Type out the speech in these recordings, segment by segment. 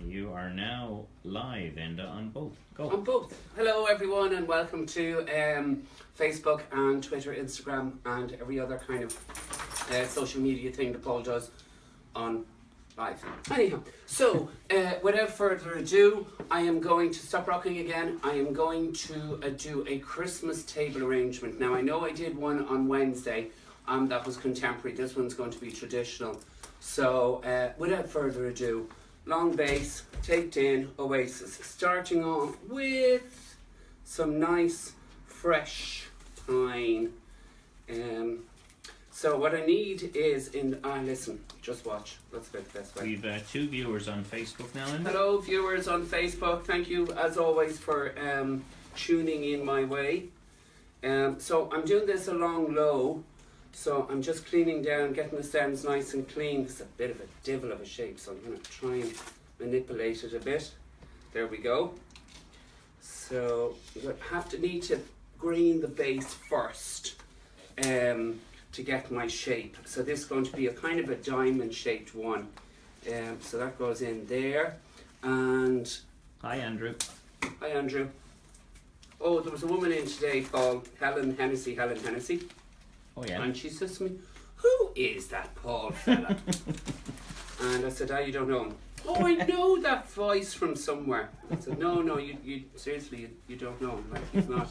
You are now live, Enda, on both. Go. On both. Hello everyone and welcome to Facebook and Twitter, Instagram and every other kind of social media thing that Paul does on live. Anyhow, so without further ado, I am going to stop rocking again. I am going to do a Christmas table arrangement. Now I know I did one on Wednesday that was contemporary. This one's going to be traditional. So without further ado, long base, taped in, Oasis. Starting off with some nice, fresh pine. So what I need is listen, just watch. Let's do it this way. We've two viewers on Facebook now, Enda. Hello viewers on Facebook. Thank you as always for tuning in my way. So I'm doing this along low. So I'm just cleaning down, getting the stems nice and clean. It's a bit of a devil of a shape, so I'm going to try and manipulate it a bit. There we go. So you need to green the base first to get my shape. So this is going to be a kind of a diamond shaped one. So that goes in there. And hi, Andrew. Hi, Andrew. Oh, there was a woman in today called Helen Hennessy. Oh yeah. And she says to me, "Who is that Paul fella?" And I said, "You don't know him." "Oh, I know that voice from somewhere." I said, No, you seriously, you don't know him. Like, he's not,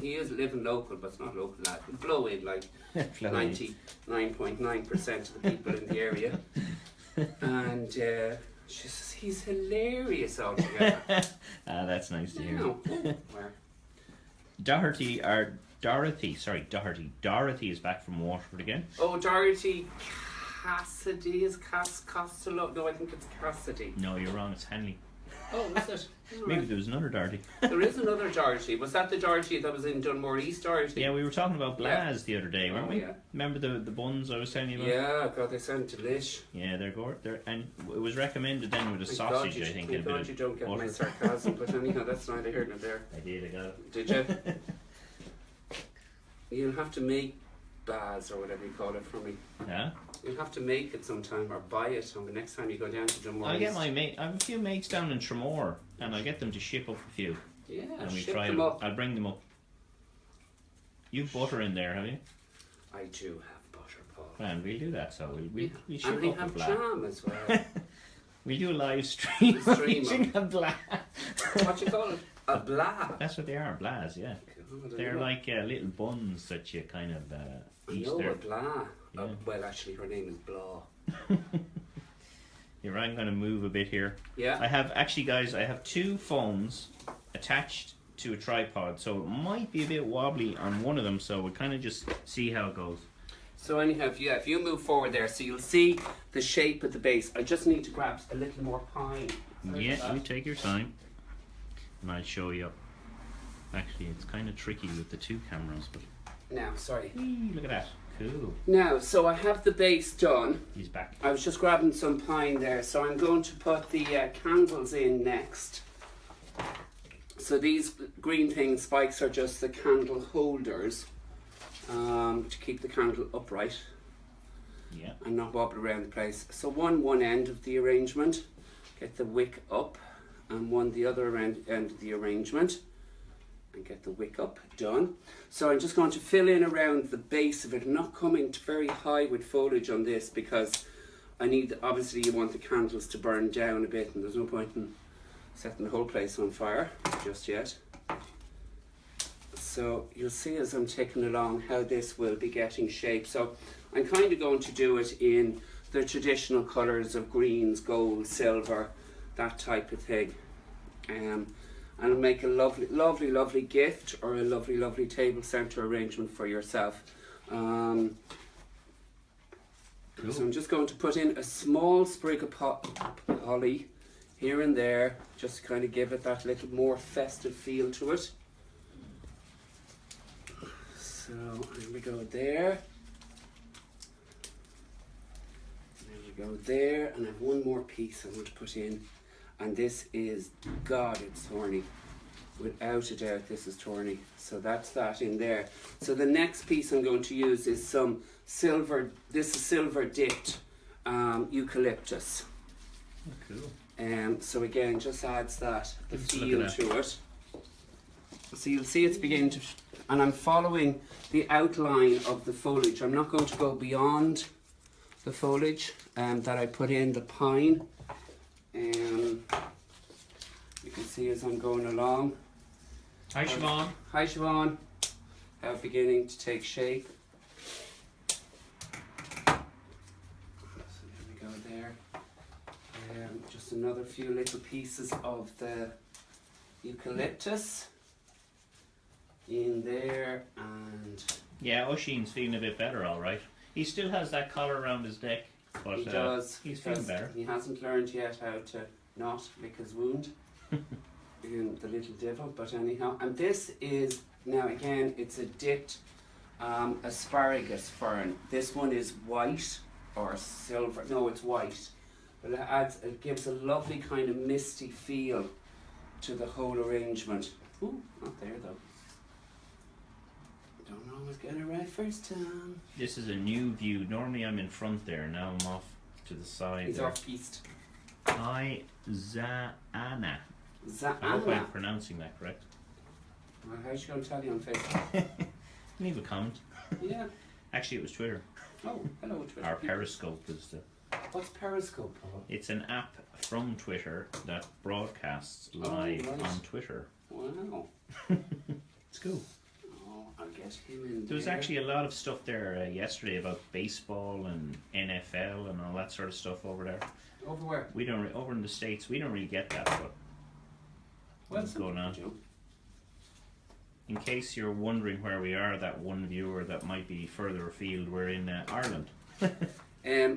he is living local, but it's not local lad. He'll blow in like 99.9% of the people in the area. And she says, "He's hilarious altogether." That's nice to hear. Where? Dorothy is back from Waterford again. Oh, Dorothy Cassidy is Costello. No, I think it's Cassidy. No, you're wrong. It's Henley. Oh, is it? Maybe there was another Dorothy. There is another Dorothy. Was that the Dorothy that was in Dunmore East Dorothy? Yeah, we were talking about Blaz the other day, weren't we? Yeah. Remember the buns I was telling you about? Yeah, God, they sound delish. Yeah, they're and it was recommended then with a sausage, I think. Thank God you don't get my sarcasm, but anyhow, that's neither here nor there. I got it. Did you? You'll have to make Baz or whatever you call it for me. Yeah? You'll have to make it sometime or buy it on the next time you go down to Dunmore I East. get my mate. I have a few mates down in Tremor, and I get them to ship up a few. Yeah, and we ship try them up. I'll bring them up. You've butter in there, have you? I do have butter, Paul. Man, we'll do that. So we'll ship and I up have a black. jam as well. We'll do a live stream eating a blah. What you call it? A blah. That's what they are, blahs, yeah. God, They're like little buns that you kind of eat there. A blah. Yeah. Well, actually, her name is Blah. You're right, I'm going to move a bit here. Yeah. I have two phones attached to a tripod, so it might be a bit wobbly on one of them, so we'll kind of just see how it goes. So anyhow, if you move forward there, so you'll see the shape of the base. I just need to grab a little more pine. Yeah, you take your time, and I'll show you. Actually, it's kind of tricky with the two cameras, but... Now, sorry. Look at that. Cool. Now, so I have the base done. He's back. I was just grabbing some pine there, so I'm going to put the candles in next. So these green things, spikes, are just the candle holders to keep the candle upright. Yeah. And not wobble around the place. So one end of the arrangement, get the wick up, and one the other end of the arrangement, and get the wick up, done. So I'm just going to fill in around the base of it. I'm not coming very high with foliage on this because obviously you want the candles to burn down a bit, and there's no point in setting the whole place on fire just yet. So you'll see as I'm taking along how this will be getting shape. So I'm kind of going to do it in the traditional colours of greens, gold, silver, that type of thing. And make a lovely gift or a lovely table centre arrangement for yourself. Cool. So I'm just going to put in a small sprig of holly here and there, just to kind of give it that little more festive feel to it. So here we go there. There we go there, and I have one more piece I want to put in. And this is, God, it's thorny. Without a doubt, this is thorny. So that's that in there. So the next piece I'm going to use is some silver, this is silver dipped eucalyptus. Oh, cool. So again, just adds the Let's look feel at to it. So you'll see it's beginning to, and I'm following the outline of the foliage. I'm not going to go beyond the foliage that I put in the pine. You can see as I'm going along. Hi, Siobhan. Hi, Siobhan. Beginning to take shape. So there we go there. Just another few little pieces of the eucalyptus in there, and Yeah, Oisin's feeling a bit better, all right. He still has that collar around his neck, but he does. he's feeling better. He hasn't learned yet how to not lick his wound. The little devil, but anyhow. And this is, now again, it's a dipped asparagus fern. This one is white or silver. No, it's white. But it gives a lovely kind of misty feel to the whole arrangement. Ooh, not there though. Don't always get it right first time. This is a new view. Normally I'm in front there. Now I'm off to the side. He's there. off east. Hi, Zaana. I hope I'm pronouncing that correct. Well, how's she going to tell you on Facebook? Leave a comment. Yeah. Actually, it was Twitter. Oh, hello Twitter. Our Periscope is the. What's Periscope, Paul? It's an app from Twitter that broadcasts live right. on Twitter. Wow. It's cool. Oh, I'll get him in There was there. actually a lot of stuff there yesterday about baseball and NFL and all that sort of stuff over there. Over where? We don't over in the States. We don't really get that, but what's going on? In case you're wondering where we are, that one viewer that might be further afield, we're in Ireland.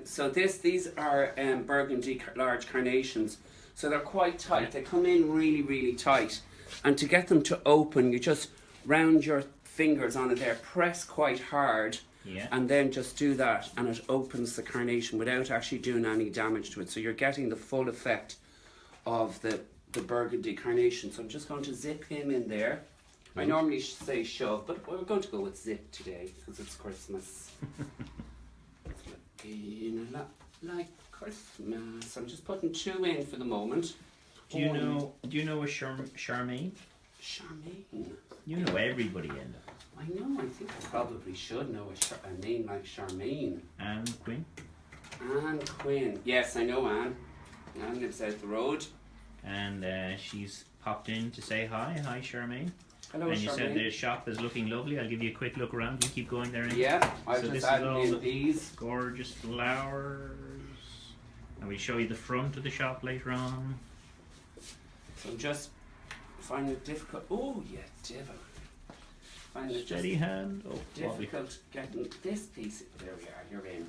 So these are burgundy large carnations. So they're quite tight. They come in really, really tight. And to get them to open, you just round your fingers on it there, press quite hard, Yeah. and then just do that, and it opens the carnation without actually doing any damage to it. So you're getting the full effect of the burgundy carnation. So I'm just going to zip him in there. I normally say shove, but we're going to go with zip today because it's Christmas. It's looking a lot like Christmas. I'm just putting 2 in for the moment. Do you know a Charmaine? Charmaine. You know everybody in it. I know, I think I probably should know a name like Charmaine. Anne Quinn. Anne Quinn. Yes, I know Anne. Anne lives out the road. And she's popped in to say hi. Hi, Charmaine. Hello, and you Charmaine. said the shop is looking lovely. I'll give you a quick look around. You keep going there. Yeah, I've So this just is added all in the these. gorgeous flowers. And we show you the front of the shop later on. So I'm just finding it difficult. Oh, yeah, devil. Finding it Steady just hand. Oh, lovely. difficult getting this piece. There we are, you're in.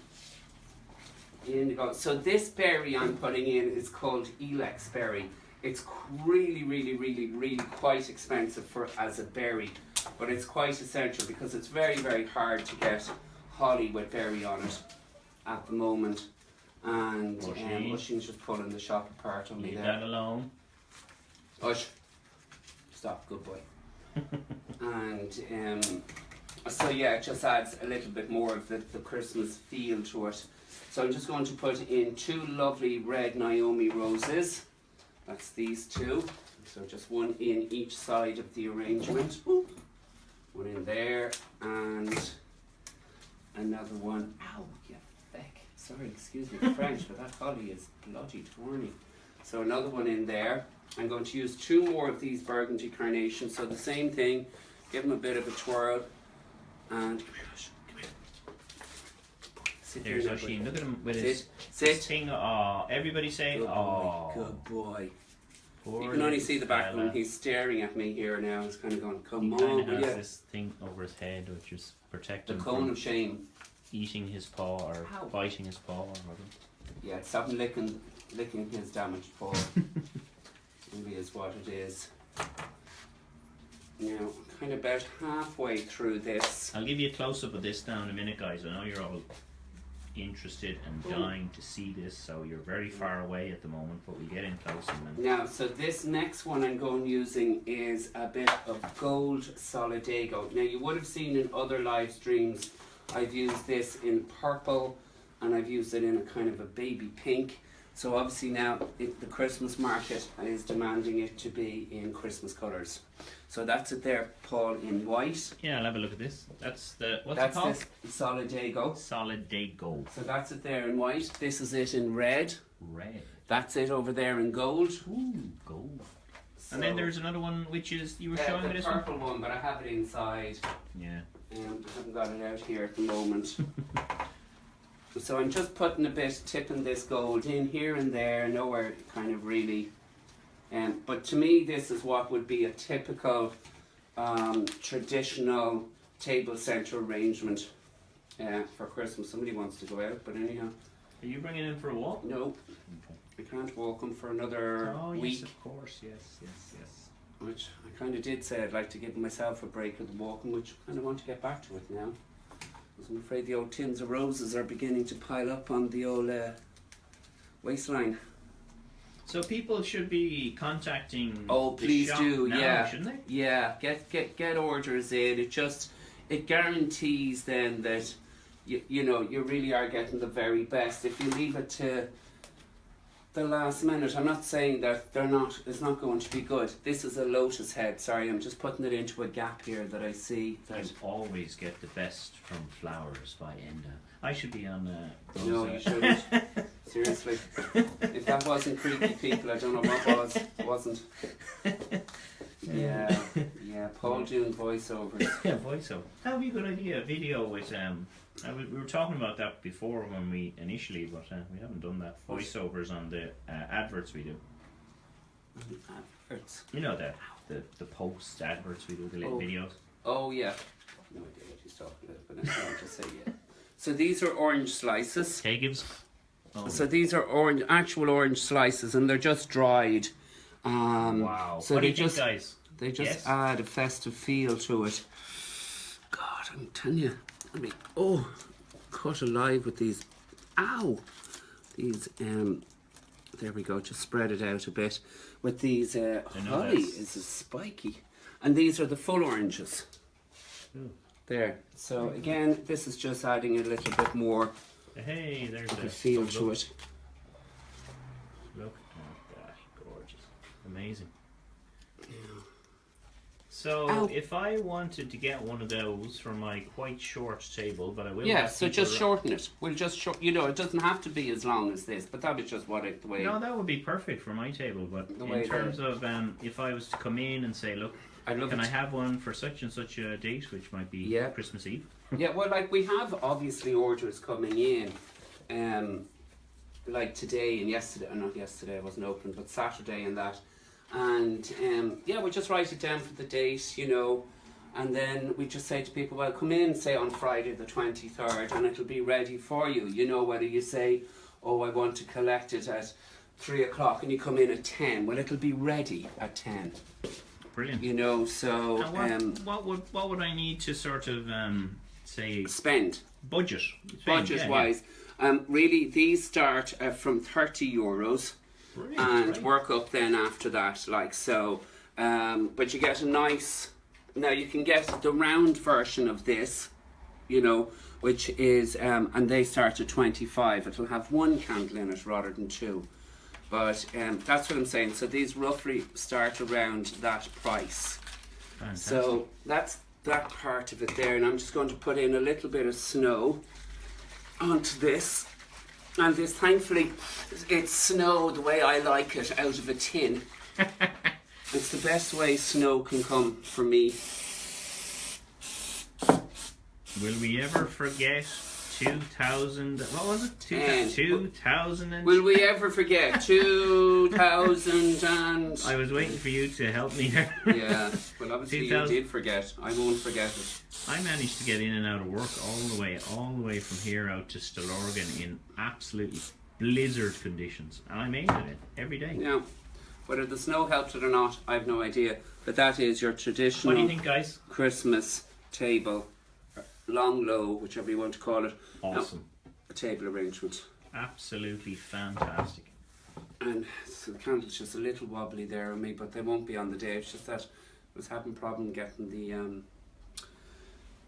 Indigo. So this berry I'm putting in is called Elex berry. It's really, really, really, really quite expensive as a berry, but it's quite essential because it's very, very hard to get holly with berry on it at the moment. And Oisín's just pulling the shop apart on me Leave there. that alone. Ois, stop, good boy. And so yeah, it just adds a little bit more of the Christmas feel to it. So I'm just going to put in 2 lovely red Naomi roses. That's these 2. So just 1 in each side of the arrangement. Ooh. 1 in there and another one. Ow, you feck. Sorry, excuse me French, but that holly is bloody thorny. So another 1 in there. I'm going to use 2 more of these burgundy carnations. So the same thing, give them a bit of a twirl. And come here, Ois, come here. Sit There's there, Oisín. Look at him with Sit. his Sit. thing. Aw, everybody say Good boy, aw. good boy. Poor You can only little see the back of him. fella. He's staring at me here now. He's kind of going, He come kind on, of will has ya? this thing over his head which is The protecting him cone from of shame. eating his paw or Ow. biting his paw or whatever. Yeah, stop him licking his damaged paw. Really is what it is. Now, I'm kind of about halfway through this. I'll give you a close-up of this now in a minute, guys. I know you're all interested and dying to see this, so you're very far away at the moment, but we get in close and then... Now, so this next one I'm going using is a bit of gold solidago. Now, you would have seen in other live streams, I've used this in purple and I've used it in a kind of a baby pink. So obviously now the Christmas market is demanding it to be in Christmas colours. So that's it there, Paul, in white. Yeah, I'll have a look at this. That's the, what's That's it called? this Solidago. Solidago. So that's it there in white. This is it in red. Red. That's it over there in gold. Ooh, gold. So And then there's another one which is, you were showing me the this purple one, but I have it inside. Yeah. I haven't got it out here at the moment. So I'm just putting a bit, tipping this gold in here and there, nowhere kind of really. But to me, this is what would be a typical traditional table centre arrangement for Christmas. Somebody wants to go out, but anyhow. Are you bringing in for a walk? No, Okay. I can't walk them for another week. Yes, of course. Yes. Which I kind of did say I'd like to give myself a break of the walking, which I kind of want to get back to it now. Because I'm afraid the old tins of roses are beginning to pile up on the old waistline. So people should be contacting. Oh, the please shop do, now, yeah. shouldn't they? Yeah, get orders in. It guarantees then that you know you really are getting the very best. If you leave it to the last minute, I'm not saying that it's not going to be good. This is a lotus head. Sorry, I'm just putting it into a gap here that I see. That You always get the best from flowers by Enda. I should be on. Those, no, you shouldn't. Seriously, if that wasn't creepy, people, I don't know what was. It wasn't. Yeah. Paul doing voiceovers. Yeah, voiceover. That would be a good idea. A video with we were talking about that before when we initially, but we haven't done that. Voiceovers on the adverts we do. Adverts. You know the post adverts we do, the little videos. Oh yeah. No idea what he's talking about, but I'll just say yeah. So these are orange slices. Okay, gives. Oh. So these are actual orange slices, and they're just dried. Wow. So what do they you think, just guys? they just Yes? add a festive feel to it. God, I'm telling you. Cut alive with these. Ow! These there we go. Just spread it out a bit with these. Holly is spiky, and these are the full oranges. Ooh. There. So again, this is just adding a little bit more Hey, there's of a a feel to it. Look at that, gorgeous, amazing. So if I wanted to get one of those for my quite short table, but I will. Yeah, have so people just shorten it. We'll just it doesn't have to be as long as this, but that was just the way. No, that would be perfect for my table. But The way in terms of if I was to come in and say, look, can I have one for such and such a date, which might be Christmas Eve? Yeah, well, like we have obviously orders coming in, like today and yesterday. Not yesterday, I wasn't open, but Saturday and that. And we just write it down for the date, and then we just say to people, well, come in, say on Friday the 23rd, and it'll be ready for you. Whether you say, oh, I want to collect it at 3 o'clock, and you come in at 10, well, it'll be ready at 10. Brilliant. So and what would I need to sort of say spend budget wise? Really, these start from €30. Brilliant, and work up then after that, like so. But you get a nice. Now you can get the round version of this, which is and they start at 25. It'll have one candle in it rather than two. But that's what I'm saying. So these roughly start around that price. Fantastic. So that's that part of it there, and I'm just going to put in a little bit of snow onto this. And this, thankfully, it's snow the way I like it, out of a tin. It's the best way snow can come for me. Will we ever forget 2000? What was it? 2000. Will we ever forget 2000 and? I was waiting for you to help me there. Yeah, well, obviously you did forget. I won't forget it. I managed to get in and out of work all the way from here out to Stillorgan in absolutely blizzard conditions, and I made it in every day. Yeah, whether the snow helped it or not, I have no idea. But that is your traditional. What do you think, guys? Christmas table, long, low, whichever you want to call it. Awesome. A table arrangement. Absolutely fantastic. And so the candle's just a little wobbly there on me, but they won't be on the day. It's just that I was having a problem getting the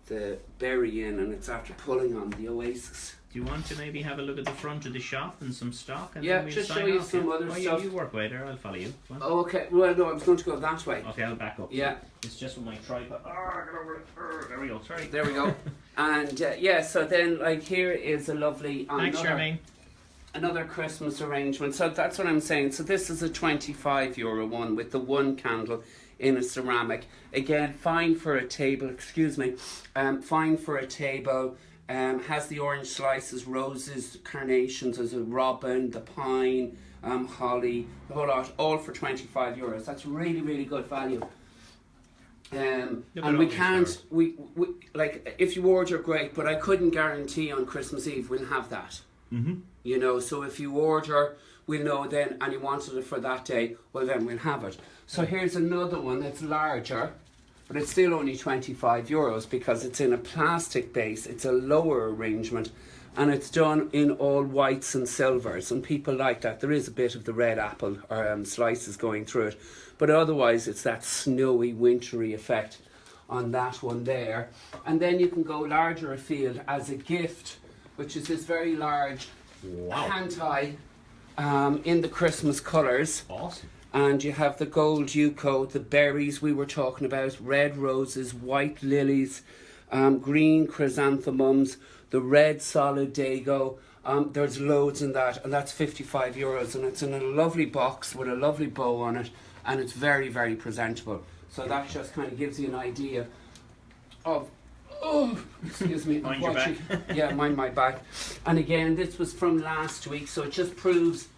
the berry in, and it's after pulling on the Oasis. Do you want to maybe have a look at the front of the shop and some stock? And Yeah, then we'll just sign show you off, some yeah? other Oh, stuff. You work away there, I'll follow you. Go on. Oh, okay. Well, no, I was going to go that way. Okay, I'll back up. Yeah. It's just with my tripod. Oh, get over it. There we go, sorry. There we go. And yeah, so then like here is a lovely Thanks, Charmaine. another Christmas arrangement. So that's what I'm saying. So this is a €25 one with the one candle in a ceramic. Again, fine for a table. Excuse me. Fine for a table. Has the orange slices, roses, carnations, as a robin, the pine, holly, the whole lot, all for €25. That's really, really good value. And we can't, we like, if you order, great, but I couldn't guarantee on Christmas Eve we'll have that. You know, so if you order, we'll know then, and you wanted it for that day, well then we'll have it. So here's another one that's larger, but it's still only €25 because it's in a plastic base. It's a lower arrangement, and it's done in all whites and silvers, and people like that. There is a bit of the red apple or slices going through it, but otherwise it's that snowy, wintry effect on that one there. And then you can go larger afield as a gift, which is this very large hand tie in the Christmas colours. Awesome. And you have the gold yucca, the berries we were talking about, red roses, white lilies, green chrysanthemums, the red solid dago. There's loads in that, and that's €55, and it's in a lovely box with a lovely bow on it, and it's very, very presentable. So that just kind of gives you an idea of, oh, excuse me. Mind your back. Yeah, mind my back. And again, this was from last week, so it just proves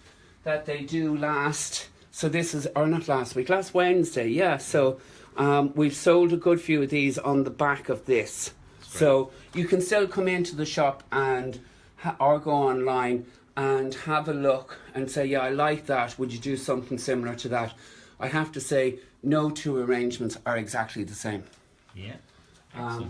that they do last. So this is, or not last week, last Wednesday, yeah. So we've sold a good few of these on the back of this. So you can still come into the shop and or go online and have a look and say, yeah, I like that. Would you do something similar to that? I have to say, no two arrangements are exactly the same. Yeah.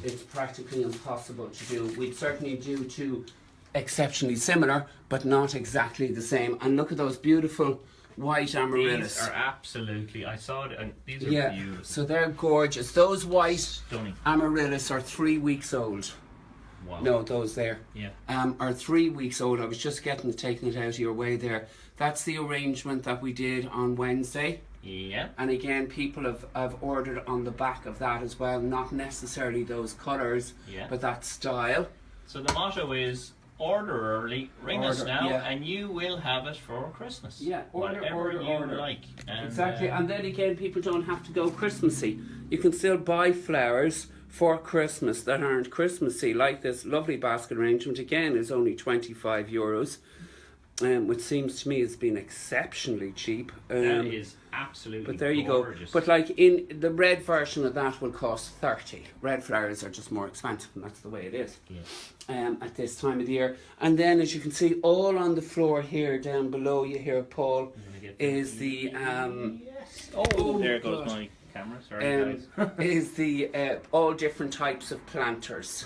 It's practically impossible to do. We'd certainly do two exceptionally similar, but not exactly the same. And look at those beautiful white amaryllis. These are absolutely, I saw it, and these are beautiful. So they're gorgeous. Those white Stunning. amaryllis are 3 weeks old. Wow. No, those there. Yeah. Are 3 weeks old. I was just taking it out of your way there. That's the arrangement that we did on Wednesday. Yeah. And again, people have ordered on the back of that as well. Not necessarily those colours, but that style. So the motto is, order early, ring us now, yeah. and you will have it for Christmas. Yeah, whatever you like. And, exactly, and then again, people don't have to go Christmassy. You can still buy flowers for Christmas that aren't Christmassy, like this lovely basket arrangement. Again, is only €25, which seems to me has been exceptionally cheap. That is absolutely But there you gorgeous. go. But like in the red version of that will cost 30. Red flowers are just more expensive, and that's the way it is. Yeah. At this time of the year. And then, as you can see, all on the floor here, down below you here, Paul, is the yes. Oh, there goes my camera. Sorry, guys. is the all different types of planters.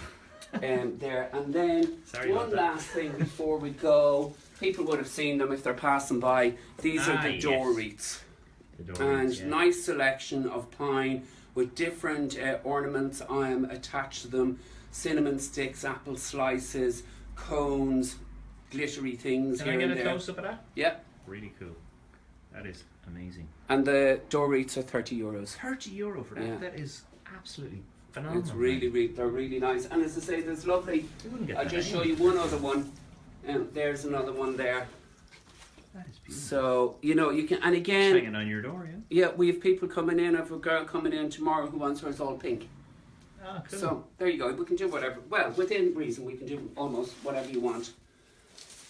There, and then one last thing before we go. People would have seen them if they're passing by. These are the door wreaths. And nice selection of pine with different ornaments attached to them. Cinnamon sticks, apple slices, cones, glittery things. Can I get a close up of that? Yeah. Really cool. That is amazing. And the door wreaths are €30. €30 for that. Yeah. That is absolutely phenomenal. It's really, they're really nice. And as I say, there's lovely. I'll just show you one other one. There's another one there. That is beautiful. So, you know, you can, and again, hanging on your door, yeah. Yeah, we have people coming in. I have a girl coming in tomorrow who wants hers all pink. Oh, cool. So there you go. We can do whatever. Well, within reason, we can do almost whatever you want.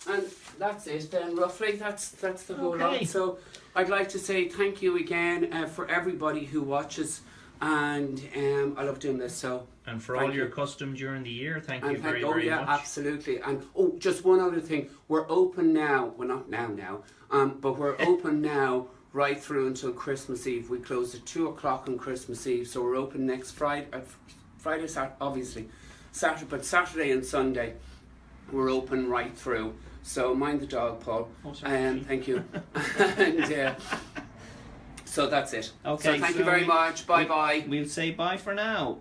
And that's it. Then roughly, that's the whole lot. So I'd like to say thank you again for everybody who watches, and I love doing this. So and for all your custom during the year, thank you very much. Absolutely. And just one other thing. We're open now. Well, not now. But we're open now. Right through until Christmas Eve. We close at 2 o'clock on Christmas Eve, so we're open next Friday, obviously, Saturday, but Saturday and Sunday we're open right through. So mind the dog, Paul. Thank you. And so that's it. Okay. So thank you very much. Bye bye. We'll say bye for now.